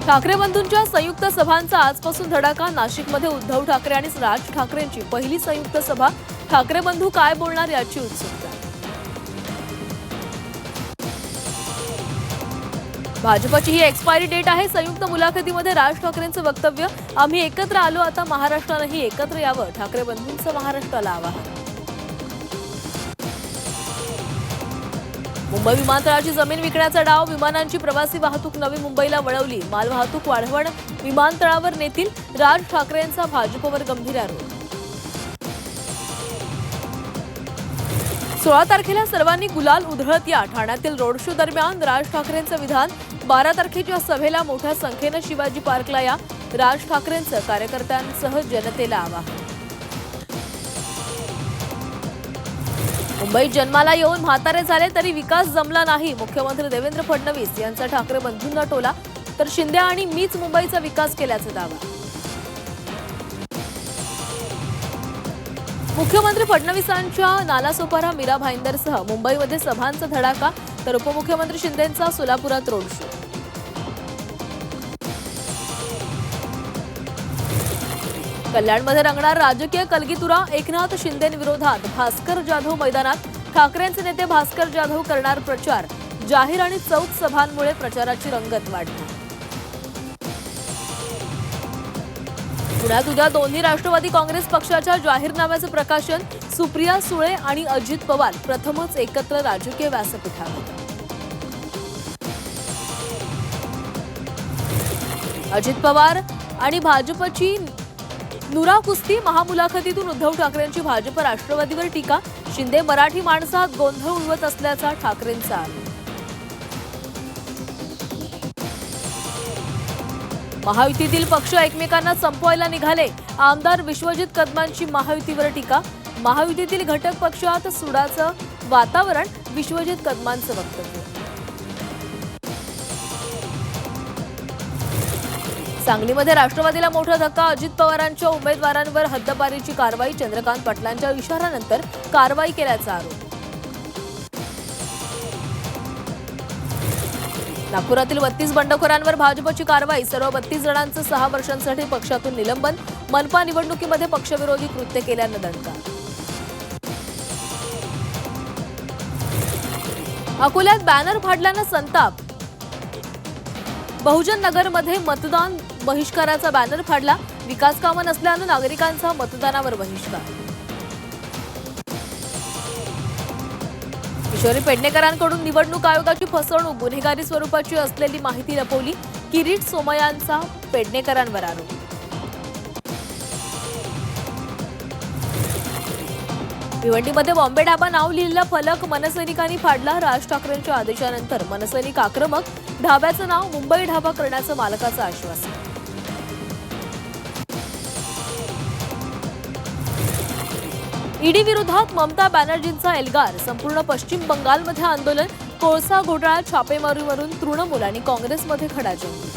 ठाकरे बंधूंच्या संयुक्त सभांचा आजपासून धडाका। नाशिकमध्ये उद्धव ठाकरे आणि राज ठाकरेंची पहिली संयुक्त सभा। ठाकरे बंधू काय बोलणार याची उत्सुकता। भाजपची ही एक्सपायरी डेट आहे। संयुक्त मुलाखतीमध्ये राज ठाकरेंचं वक्तव्य, आम्ही एकत्र आलो, आता महाराष्ट्रानेही एकत्र यावं, ठाकरे बंधूंचं महाराष्ट्राला आवाहन। मुंबई विमानतळाची जमीन विकण्याचा डाव, विमानांची प्रवासी वाहतूक नवी मुंबईला वळवली, मालवाहतूक वाढवण विमानतळावर नेतील, राज ठाकरेंचा भाजपवर गंभीर आरोप। 16 तारखेला सर्वांनी गुलाल उधळत या, ठाण्यातील रोड शो दरम्यान राज ठाकरेंचं विधान। 12 तारखेच्या सभेला मोठ्या संख्येनं शिवाजी पार्कला या, राज ठाकरेंचं कार्यकर्त्यांसह जनतेला आवाहन। मुंबईत जन्माला येऊन म्हातारे झाले तरी विकास जमला नाही, मुख्यमंत्री देवेंद्र फडणवीस यांचा ठाकरे बंधूंना टोला, तर शिंदे आणि मीच मुंबईचा विकास केल्याचा दावा। मुख्यमंत्री फडणवीसांच्या नालासोपारा मीरा भाईंदरसह मुंबईमध्ये सभांचा धडाका, तर उपमुख्यमंत्री शिंदेंचा सोलापुरात रोड शो। कल्याणमध्ये रंगणार राजकीय कलगीतुरा, एकनाथ शिंदेंविरोधात भास्कर जाधव मैदानात, ठाकरेंचे नेते भास्कर जाधव करणार प्रचार, जाहीर आणि चौक सभांमुळे प्रचाराची रंगत वाढणार। पुण्यात उद्या दोन्ही राष्ट्रवादी काँग्रेस पक्षाच्या जाहीरनाम्याचं प्रकाशन, सुप्रिया सुळे आणि अजित पवार प्रथमच एकत्र राजकीय व्यासपीठावर। अजित पवार आणि भाजपची नुरा कुस्ती, महामुलाखतीतून उद्धव ठाकरेंची भाजप राष्ट्रवादीवर टीका, शिंदे मराठी माणसात गोंधळ उडवत असल्याचा ठाकरेंचा आरोप। महायुतीतील पक्ष एकमेकांना संपवायला निघाले, आमदार विश्वजित कदमांची महायुतीवर टीका, महायुतीतील घटक पक्षात सुडाचं वातावरण, विश्वजित कदमांचं वक्तव्य। सांगलीमध्ये राष्ट्रवादीला मोठा धक्का, अजित पवारांच्या उमेदवारांवर हद्दपारीची कारवाई, चंद्रकांत पाटलांच्या इशाऱ्यानंतर कारवाई केल्याचा आरोप। नागपुरातील 32 बंडखोरांवर भाजपची कारवाई, सर्व 32 जणांचं 6 वर्षांसाठी पक्षातून निलंबन, मनपा निवडणुकीमध्ये पक्षविरोधी कृत्य केल्यानं दणका। अकोल्यात बॅनर फाडल्यानं संताप, बहुजन नगरमध्ये मतदान बहिष्काराचा बॅनर फाडला, विकास कामं नसल्यानं नागरिकांचा मतदानावर बहिष्कार। किशोरी पेडणेकरांकडून निवडणूक आयोगाची फसवणूक, गुन्हेगारी स्वरूपाची असलेली माहिती लपवली, किरीट सोमय्यांचा पेडणेकरांवर आरोप। भिवंडीमध्ये बॉम्बे ढाबा नाव लिहिलेला फलक मनसैनिकांनी फाडला, राज ठाकरेंच्या आदेशानंतर मनसैनिक आक्रमक, ढाब्याचं नाव मुंबई ढाबा करण्याचं मालकाचं आश्वासन। ईडी विरोधात ममता बॅनर्जींचा एल्गार, संपूर्ण पश्चिम बंगालमध्ये आंदोलन, कोळसा घोटाळ्यात छापेमारीवरून तृणमूल आणि काँग्रेसमध्ये खडाजंगी।